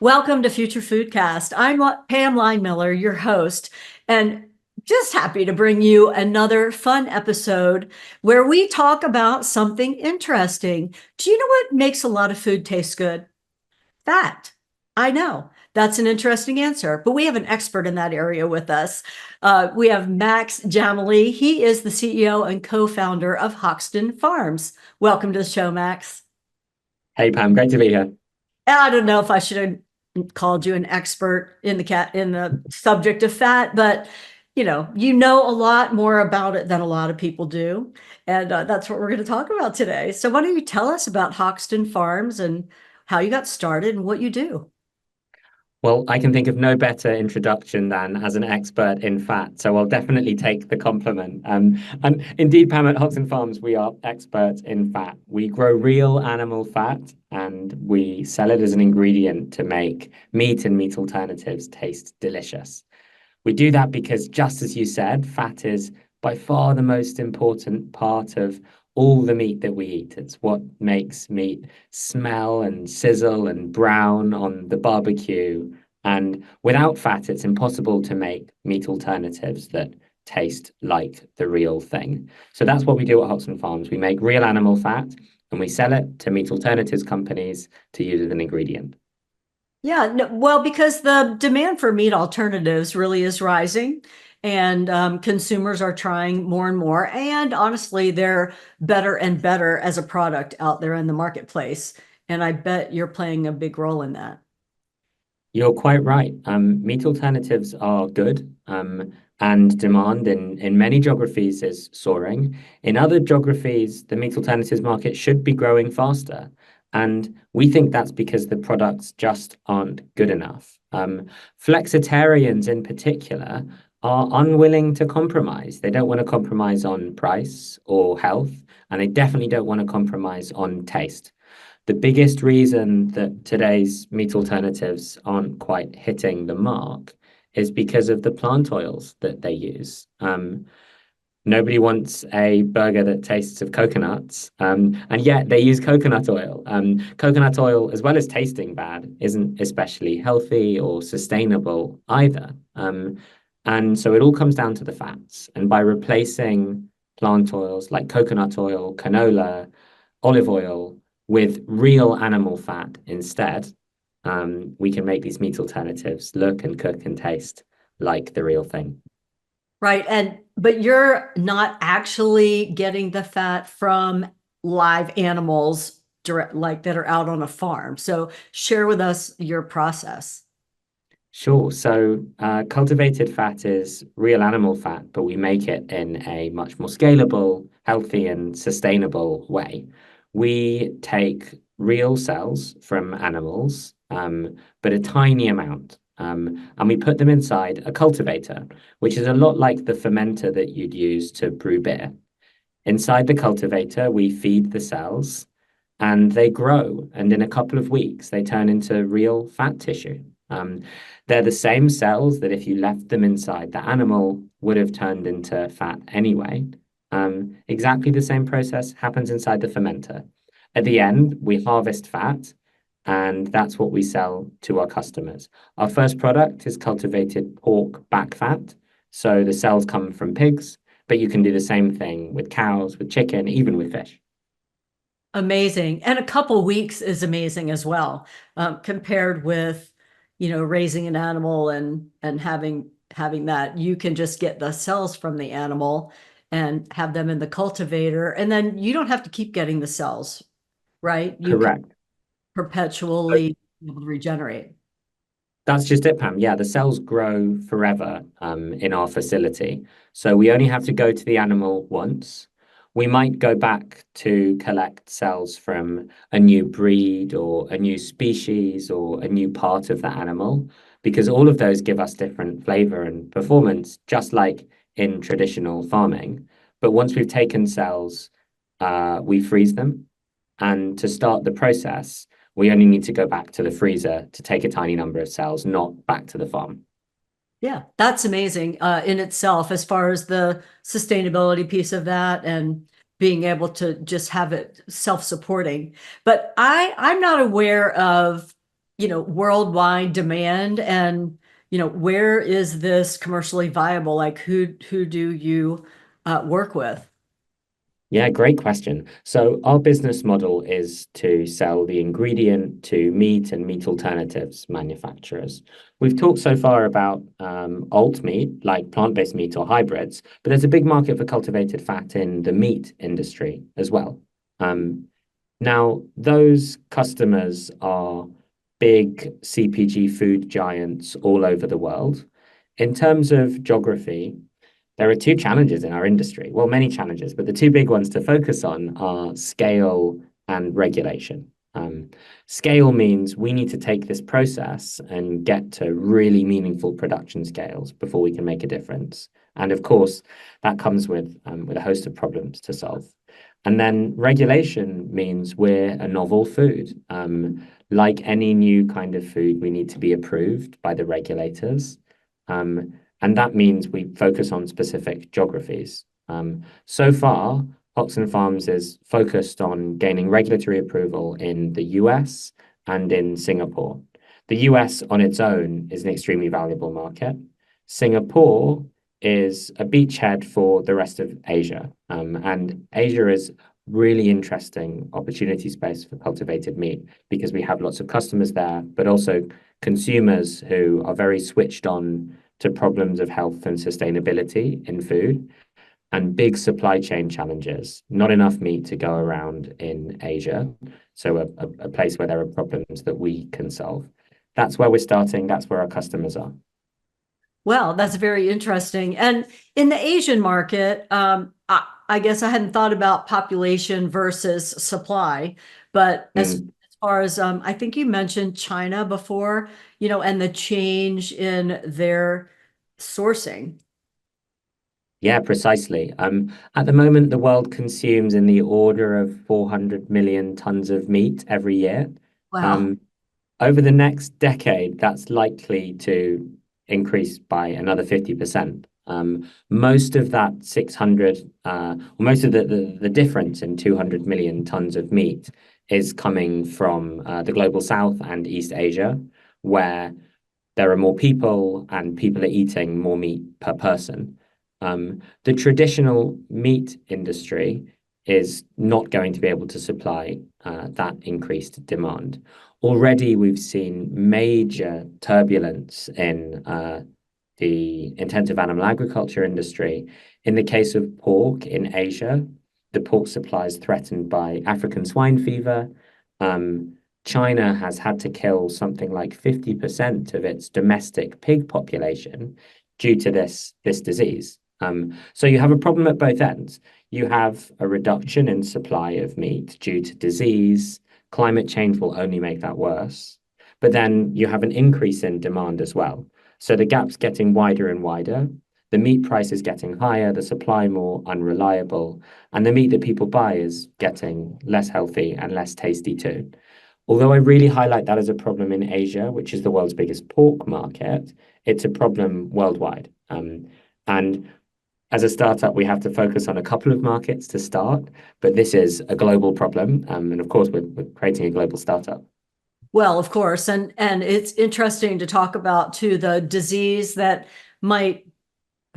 Welcome to Future Foodcast. I'm Pam Leinmiller, your host, and just happy to bring you another fun episode where we talk about something interesting. Do you know what makes a lot of food taste good? Fat. I know. That's an interesting answer, but we have an expert in that area with us. We have Max Jamilly. He is the CEO and co-founder of Hoxton Farms. Welcome to the show, Max. Hey Pam, great to be here. I don't know if I should have called you an expert in the subject of fat, but you know a lot more about it than a lot of people do, and that's what we're going to talk about today. So why don't you tell us about Hoxton Farms and how you got started and what you do? Well, I can think of no better introduction than as an expert in fat, so I'll definitely take the compliment. And indeed, Pam, at Hoxton Farms, we are experts in fat. We grow real animal fat and we sell it as an ingredient to make meat and meat alternatives taste delicious. We do that because, just as you said, fat is by far the most important part of all the meat that we eat. It's what makes meat smell and sizzle and brown on the barbecue. And without fat, it's impossible to make meat alternatives that taste like the real thing. So that's what we do at Hoxton Farms. We make real animal fat and we sell it to meat alternatives companies to use as an ingredient. Yeah, no, well, because the demand for meat alternatives really is rising, and consumers are trying more and more. And honestly, they're better and better as a product out there in the marketplace. And I bet you're playing a big role in that. You're quite right. Meat alternatives are good, and demand in many geographies is soaring. In other geographies, the meat alternatives market should be growing faster. And we think that's because the products just aren't good enough. Flexitarians in particular are unwilling to compromise. They don't want to compromise on price or health, and they definitely don't want to compromise on taste. The biggest reason that today's meat alternatives aren't quite hitting the mark is because of the plant oils that they use. Nobody wants a burger that tastes of coconuts, and yet they use coconut oil. Coconut oil, as well as tasting bad, isn't especially healthy or sustainable either. And so it all comes down to the fats. And by replacing plant oils like coconut oil, canola, olive oil, with real animal fat instead, we can make these meat alternatives look and cook and taste like the real thing. Right. But you're not actually getting the fat from live animals direct, like that are out on a farm. So share with us your process. Sure. So cultivated fat is real animal fat, but we make it in a much more scalable, healthy, and sustainable way. We take real cells from animals, but a tiny amount, and we put them inside a cultivator, which is a lot like the fermenter that you'd use to brew beer. Inside the cultivator, we feed the cells and they grow. And in a couple of weeks, they turn into real fat tissue. They're the same cells that if you left them inside the animal would have turned into fat anyway. Exactly the same process happens inside the fermenter. At the end, we harvest fat, and that's what we sell to our customers. Our first product is cultivated pork back fat. So the cells come from pigs, but you can do the same thing with cows, with chicken, even with fish. Amazing. And a couple weeks is amazing as well, compared with, raising an animal and having that. You can just get the cells from the animal and have them in the cultivator, and then you don't have to keep getting the cells, right? You can Correct. perpetually be able to regenerate. That's just it, Pam. Yeah, the cells grow forever in our facility. So we only have to go to the animal once. We might go back to collect cells from a new breed or a new species or a new part of the animal, because all of those give us different flavor and performance, just like in traditional farming. But once we've taken cells, we freeze them. And to start the process, we only need to go back to the freezer to take a tiny number of cells, not back to the farm. Yeah, that's amazing in itself as far as the sustainability piece of that and being able to just have it self-supporting. But I'm not aware of, worldwide demand and, where is this commercially viable? Like who do you work with? Yeah, great question. So our business model is to sell the ingredient to meat and meat alternatives manufacturers. We've talked so far about alt meat, like plant-based meat or hybrids, but there's a big market for cultivated fat in the meat industry as well. Um, Now, those customers are big CPG food giants all over the world. In terms of geography, there are two challenges in our industry. Well, many challenges, but the two big ones to focus on are scale and regulation. Scale means we need to take this process and get to really meaningful production scales before we can make a difference. And of course, that comes with a host of problems to solve. And then regulation means we're a novel food. Like any new kind of food, we need to be approved by the regulators. And that means we focus on specific geographies. So far, Hoxton Farms is focused on gaining regulatory approval in the US and in Singapore. The US on its own is an extremely valuable market. Singapore is a beachhead for the rest of Asia. And Asia is really interesting opportunity space for cultivated meat because we have lots of customers there, but also consumers who are very switched on to problems of health and sustainability in food and big supply chain challenges. Not enough meat to go around in Asia. So a place where there are problems that we can solve. That's where we're starting. That's where our customers are. Well, that's very interesting. And in the Asian market, I guess I hadn't thought about population versus supply, but as Mm. far as I think you mentioned China before, and the change in their sourcing. Yeah, precisely. At the moment, the world consumes in the order of 400 million tons of meat every year. Wow. Um, Over the next decade, that's likely to increase by another 50%. Most of that 600, or most of the difference in 200 million tons of meat is coming from the global south and East Asia, where there are more people and people are eating more meat per person. The traditional meat industry is not going to be able to supply that increased demand. Already, we've seen major turbulence in the intensive animal agriculture industry. In the case of pork in Asia, the pork supply is threatened by African swine fever. China has had to kill something like 50% of its domestic pig population due to this disease. So you have a problem at both ends. You have a reduction in supply of meat due to disease. Climate change will only make that worse. But then you have an increase in demand as well. So the gap's getting wider and wider. The meat price is getting higher, the supply more unreliable, and the meat that people buy is getting less healthy and less tasty too. Although I really highlight that as a problem in Asia, which is the world's biggest pork market, it's a problem worldwide. And as a startup, we have to focus on a couple of markets to start, but this is a global problem. And of course, we're creating a global startup. Well, of course, and it's interesting to talk about too the disease that might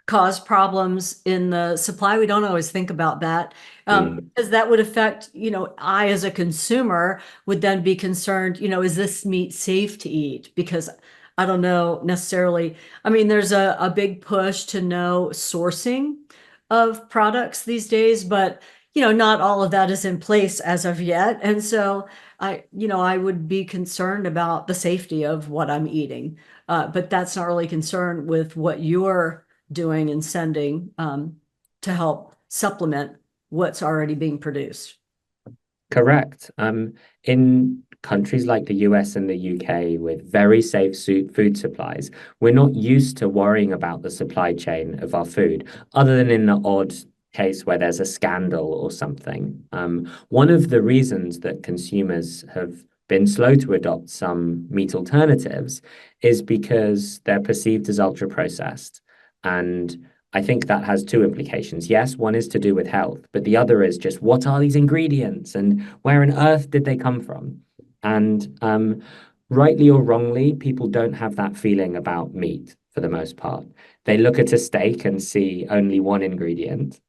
cause problems in the supply. We don't always think about that Mm. because that would affect, I as a consumer would then be concerned, is this meat safe to eat? Because I don't know necessarily. I mean, there's a big push to know sourcing of products these days, but not all of that is in place as of yet. And so I would be concerned about the safety of what I'm eating. But that's not really concerned with what you're doing and sending to help supplement what's already being produced. Correct. In countries like the US and the UK with very safe food supplies, we're not used to worrying about the supply chain of our food, other than in the odd case where there's a scandal or something. One of the reasons that consumers have been slow to adopt some meat alternatives is because they're perceived as ultra processed. And I think that has two implications. Yes, one is to do with health, but the other is just what are these ingredients and where on earth did they come from? And rightly or wrongly, people don't have that feeling about meat for the most part. They look at a steak and see only one ingredient,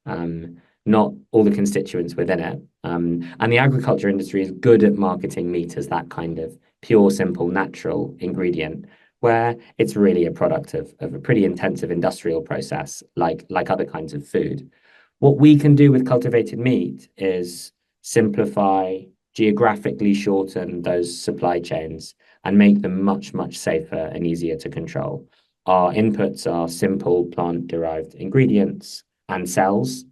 not all the constituents within it. And the agriculture industry is good at marketing meat as that kind of pure, simple, natural ingredient, where it's really a product of a pretty intensive industrial process, like other kinds of food. What we can do with cultivated meat is simplify, geographically shorten those supply chains and make them much, much safer and easier to control. Our inputs are simple plant-derived ingredients and cells.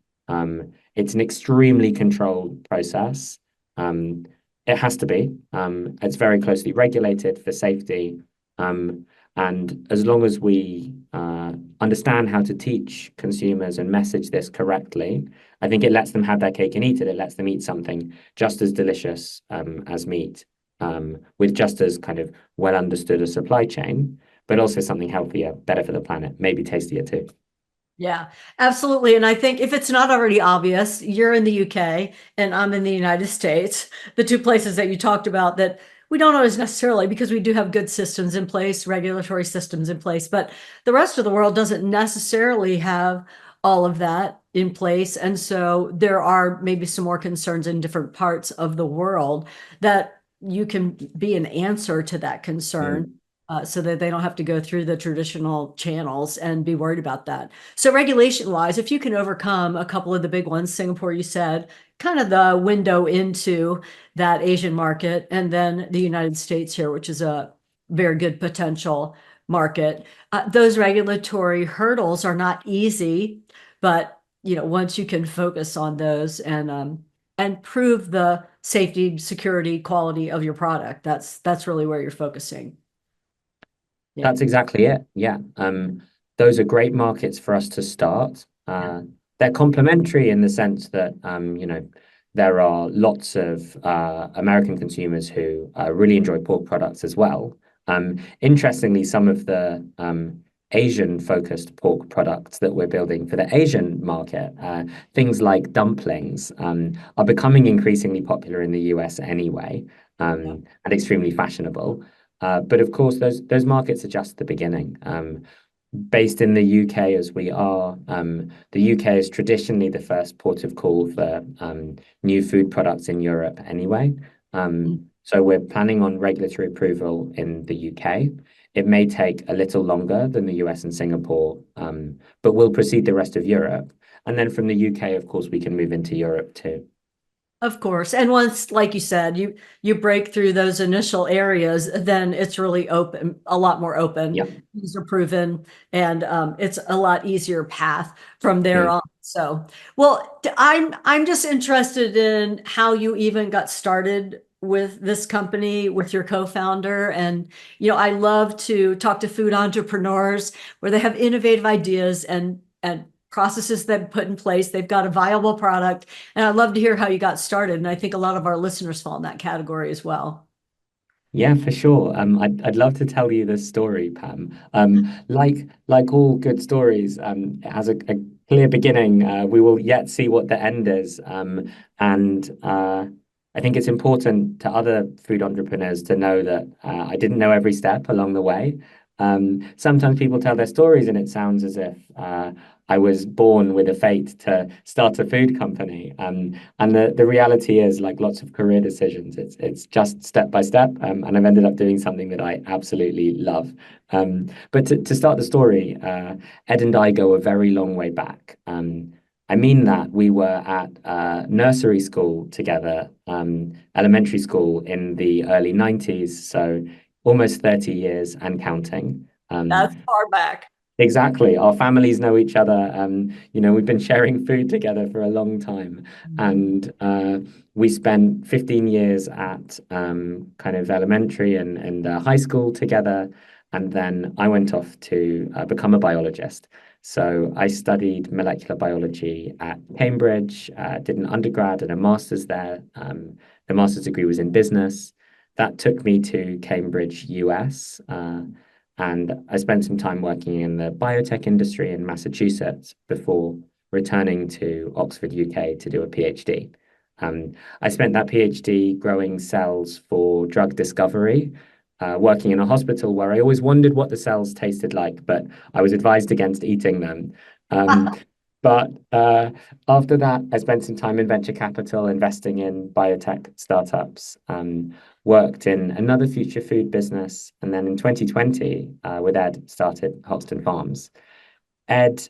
It's an extremely controlled process. Um, it has to be. It's very closely regulated for safety. And as long as we understand how to teach consumers and message this correctly, I think it lets them have their cake and eat it. It lets them eat something just as delicious as meat, with just as kind of well understood a supply chain, but also something healthier, better for the planet, maybe tastier too. Yeah, absolutely. And I think if it's not already obvious, you're in the UK and I'm in the United States, the two places that you talked about that we don't always necessarily, because we do have good systems in place, regulatory systems in place, but the rest of the world doesn't necessarily have all of that in place. And so there are maybe some more concerns in different parts of the world that you can be an answer to that concern. Mm. So that they don't have to go through the traditional channels and be worried about that. So regulation wise, if you can overcome a couple of the big ones, Singapore, you said, kind of the window into that Asian market, and then the United States here, which is a very good potential market. Those regulatory hurdles are not easy, but once you can focus on those and prove the safety, security, quality of your product, that's really where you're focusing. Yeah. That's exactly it. Yeah. Those are great markets for us to start. They're complementary in the sense that, there are lots of American consumers who really enjoy pork products as well. Interestingly, some of the Asian-focused pork products that we're building for the Asian market, things like dumplings, are becoming increasingly popular in the US anyway, and extremely fashionable. But of course, those markets are just the beginning. Based in the UK as we are, the UK is traditionally the first port of call for new food products in Europe anyway. So we're planning on regulatory approval in the UK. It may take a little longer than the US and Singapore, but we'll proceed the rest of Europe. And then from the UK, of course, we can move into Europe too. Of course. And once, like you said, you break through those initial areas, then it's really open, a lot more open. Yeah. These are proven, and it's a lot easier path from there Mm. on. So, well, I'm just interested in how you even got started with this company with your co-founder. And I love to talk to food entrepreneurs where they have innovative ideas and processes that put in place. They've got a viable product. And I'd love to hear how you got started. And I think a lot of our listeners fall in that category as well. Yeah, for sure. I'd love to tell you this story, Pam. Like all good stories, it has a clear beginning. We will yet see what the end is. And I think it's important to other food entrepreneurs to know that I didn't know every step along the way. Sometimes people tell their stories and it sounds as if I was born with a fate to start a food company. And the reality is, like lots of career decisions, it's just step by step. And I've ended up doing something that I absolutely love. But to start the story, Ed and I go a very long way back. I mean that we were at nursery school together, elementary school in the early 90s, so almost 30 years and counting. That's far back. Exactly. Our families know each other. We've been sharing food together for a long time. And we spent 15 years at kind of elementary and high school together. And then I went off to become a biologist. So I studied molecular biology at Cambridge, did an undergrad and a master's there. The master's degree was in business. That took me to Cambridge, US. And I spent some time working in the biotech industry in Massachusetts before returning to Oxford, UK to do a PhD. I spent that PhD growing cells for drug discovery. working in a hospital where I always wondered what the cells tasted like, but I was advised against eating them. Um, but after that, I spent some time in venture capital, investing in biotech startups, worked in another future food business, and then in 2020, with Ed, started Hoxton Farms. Ed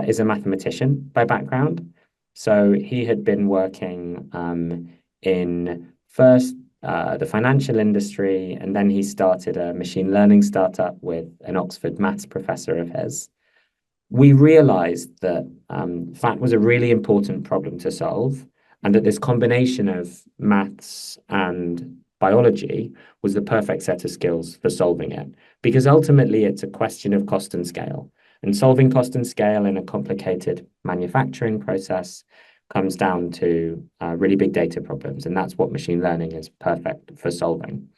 is a mathematician by background. So he had been working in first the financial industry, and then he started a machine learning startup with an Oxford maths professor of his. We realized that fat was a really important problem to solve, and that this combination of maths and biology was the perfect set of skills for solving it. Because ultimately, it's a question of cost and scale. And solving cost and scale in a complicated manufacturing process comes down to really big data problems. And that's what machine learning is perfect for solving.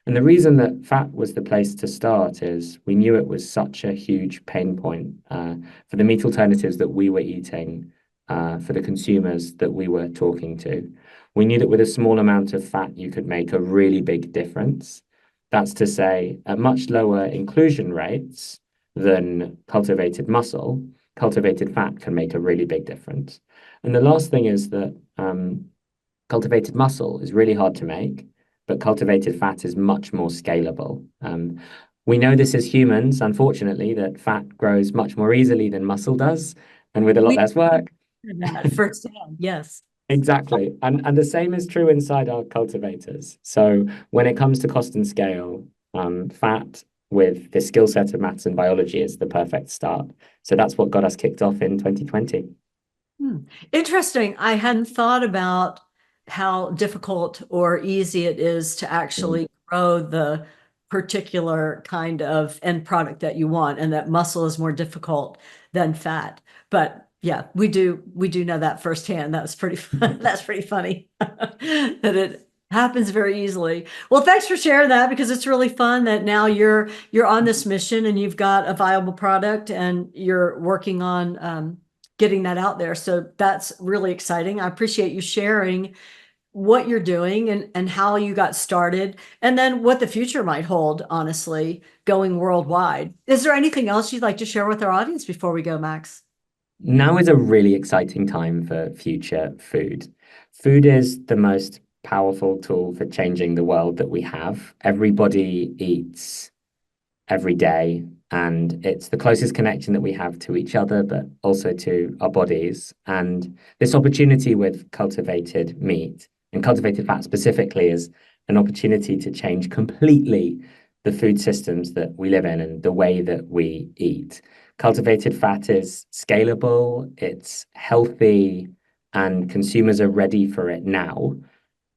And the reason that fat was the place to start is we knew it was such a huge pain point for the meat alternatives that we were eating, for the consumers that we were talking to. We knew that with a small amount of fat, you could make a really big difference. That's to say, at much lower inclusion rates than cultivated muscle, cultivated fat can make a really big difference. And the last thing is that cultivated muscle is really hard to make, but cultivated fat is much more scalable. We know this as humans, unfortunately, that fat grows much more easily than muscle does, and with a lot We less work. heard that firsthand. Yes. Exactly. And the same is true inside our cultivators. So when it comes to cost and scale, fat with the skill set of maths and biology is the perfect start. So that's what got us kicked off in 2020. Interesting. I hadn't thought about how difficult or easy it is to actually grow the particular kind of end product that you want, and that muscle is more difficult than fat. But yeah, we do know that firsthand. That's pretty fun. That's pretty funny that it happens very easily. Well, thanks for sharing that, because it's really fun that now you're on this mission and you've got a viable product and you're working on getting that out there. So that's really exciting. I appreciate you sharing what you're doing and how you got started, and then what the future might hold, honestly, going worldwide. Is there anything else you'd like to share with our audience before we go, Max? Now is a really exciting time for future food. Food is the most powerful tool for changing the world that we have. Everybody eats every day, and it's the closest connection that we have to each other, but also to our bodies. And this opportunity with cultivated meat and cultivated fat specifically is an opportunity to change completely the food systems that we live in and the way that we eat. Cultivated fat is scalable, it's healthy, and consumers are ready for it now.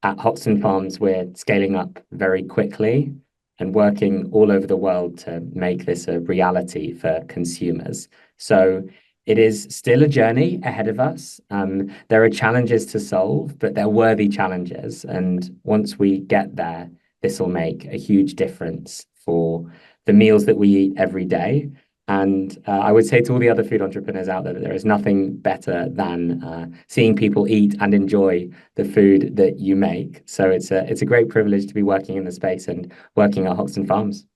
At Hoxton Farms, we're scaling up very quickly and working all over the world to make this a reality for consumers. So it is still a journey ahead of us. There are challenges to solve, but they're worthy challenges. And once we get there, this will make a huge difference for the meals that we eat every day. And I would say to all the other food entrepreneurs out there that there is nothing better than seeing people eat and enjoy the food that you make. So it's a great privilege to be working in the space and working at Hoxton Farms.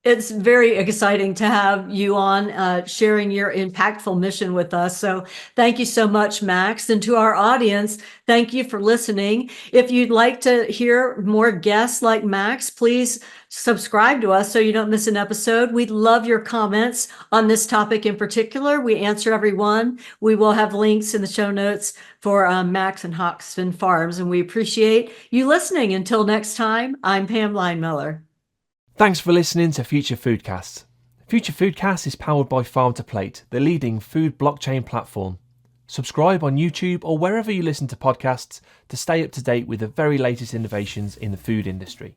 It's very exciting to have you on, sharing your impactful mission with us. So thank you so much, Max. And to our audience, thank you for listening. If you'd like to hear more guests like Max, please subscribe to us so you don't miss an episode. We'd love your comments on this topic in particular. We answer every one. We will have links in the show notes for Max and Hoxton Farms, and we appreciate you listening. Until next time, I'm Pam Leinmiller. Thanks for listening to Future Foodcast. Future Foodcast is powered by Farm to Plate, the leading food blockchain platform. Subscribe on YouTube or wherever you listen to podcasts to stay up to date with the very latest innovations in the food industry.